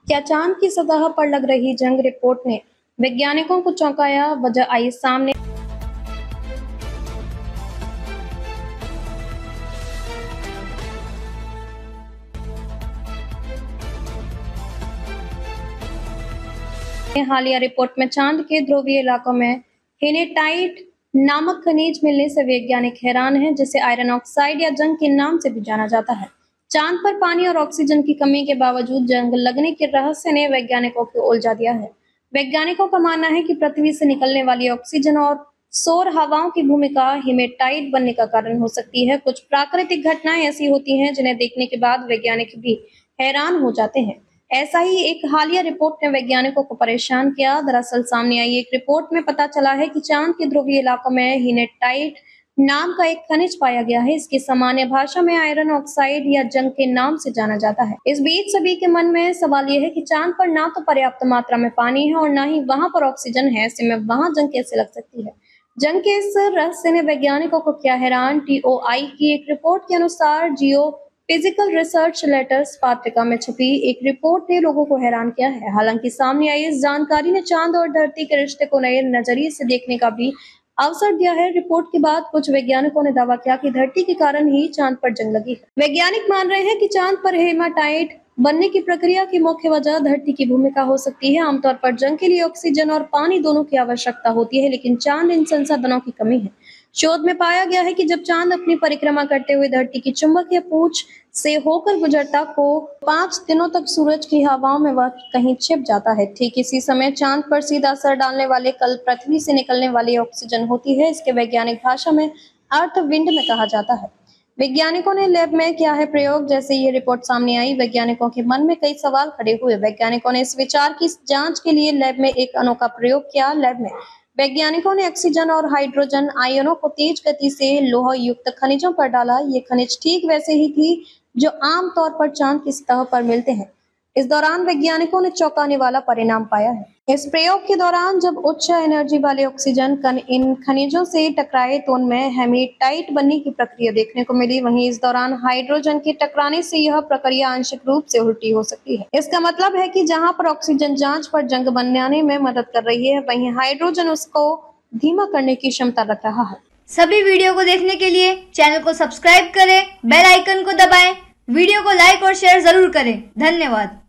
क्या चांद की सतह पर लग रही जंग रिपोर्ट ने वैज्ञानिकों को चौंकाया? वजह आई सामने। हालिया रिपोर्ट में चांद के ध्रुवीय इलाकों में हेनेटाइट नामक खनिज मिलने से वैज्ञानिक हैरान हैं, जिसे आयरन ऑक्साइड या जंग के नाम से भी जाना जाता है। चांद पर पानी और ऑक्सीजन की कमी के बावजूद जंग लगने के रहस्य ने वैज्ञानिकों को उलझा दिया है। वैज्ञानिकों का मानना है कि पृथ्वी से निकलने वाली ऑक्सीजन और सौर हवाओं की भूमिका हेमेटाइट बनने का कारण हो सकती है। कुछ प्राकृतिक घटनाएं ऐसी होती हैं जिन्हें देखने के बाद वैज्ञानिक भी हैरान हो जाते हैं। ऐसा ही एक हालिया रिपोर्ट ने वैज्ञानिकों को परेशान किया। दरअसल सामने आई एक रिपोर्ट में पता चला है कि चांद के ध्रुवीय इलाकों में हेनेटाइट नाम का एक खनिज पाया गया है। इसकी सामान्य भाषा में आयरन ऑक्साइड या जंग के नाम से जाना जाता है। इस बीच सभी के मन में सवाल यह है कि चांद पर ना तो पर्याप्त मात्रा में पानी है और ना ही वहां पर ऑक्सीजन है। ऐसे में वहां जंग कैसे लग सकती है? जंग के इस रहस्य ने वैज्ञानिकों को किया हैरान। TOI की एक रिपोर्ट के अनुसार जियो फिजिकल रिसर्च लेटर्स पत्रिका में छपी एक रिपोर्ट ने लोगों को हैरान किया है। हालांकि सामने आई इस जानकारी ने चांद और धरती के रिश्ते को नए नजरिए से देखने का भी अवसर दिया है। रिपोर्ट के बाद कुछ वैज्ञानिकों ने दावा किया कि धरती के कारण ही चांद पर जंग लगी है। वैज्ञानिक मान रहे हैं कि चांद पर हेमाटाइट बनने की प्रक्रिया की मुख्य वजह धरती की भूमिका हो सकती है। आमतौर पर जंग के लिए ऑक्सीजन और पानी दोनों की आवश्यकता होती है, लेकिन चांद इन संसाधनों की कमी है। शोध में पाया गया है कि जब चांद अपनी परिक्रमा करते हुए धरती की चुंबकीय पूंछ से होकर गुजरता को 5 दिनों तक सूरज की हवाओं में वह कहीं छिप जाता है। ठीक इसी समय चांद पर सीधा असर डालने वाले कल पृथ्वी से निकलने वाली ऑक्सीजन होती है। इसके वैज्ञानिक भाषा में अर्थ विंड में कहा जाता है। वैज्ञानिकों ने लैब में किया है प्रयोग। जैसे ये रिपोर्ट सामने आई, वैज्ञानिकों के मन में कई सवाल खड़े हुए। वैज्ञानिकों ने इस विचार की जांच के लिए लैब में एक अनोखा प्रयोग किया। लैब में वैज्ञानिकों ने ऑक्सीजन और हाइड्रोजन आयनों को तेज गति से लोह युक्त खनिजों पर डाला। ये खनिज ठीक वैसे ही थी जो आम तौर पर चांद की सतह पर मिलते हैं। इस दौरान वैज्ञानिकों ने चौंकाने वाला परिणाम पाया है। इस प्रयोग के दौरान जब उच्च एनर्जी वाले ऑक्सीजन कण इन खनिजों से टकराए तो उनमें हेमेटाइट बनने की प्रक्रिया देखने को मिली। वहीं इस दौरान हाइड्रोजन के टकराने से यह प्रक्रिया आंशिक रूप से उल्टी हो सकती है। इसका मतलब है कि जहां पर ऑक्सीजन जांच पर जंग बनाने में मदद कर रही है, वहीं हाइड्रोजन उसको धीमा करने की क्षमता रख रहा है। सभी वीडियो को देखने के लिए चैनल को सब्सक्राइब करें, बेल आइकन को दबाएं, वीडियो को लाइक और शेयर जरूर करें। धन्यवाद।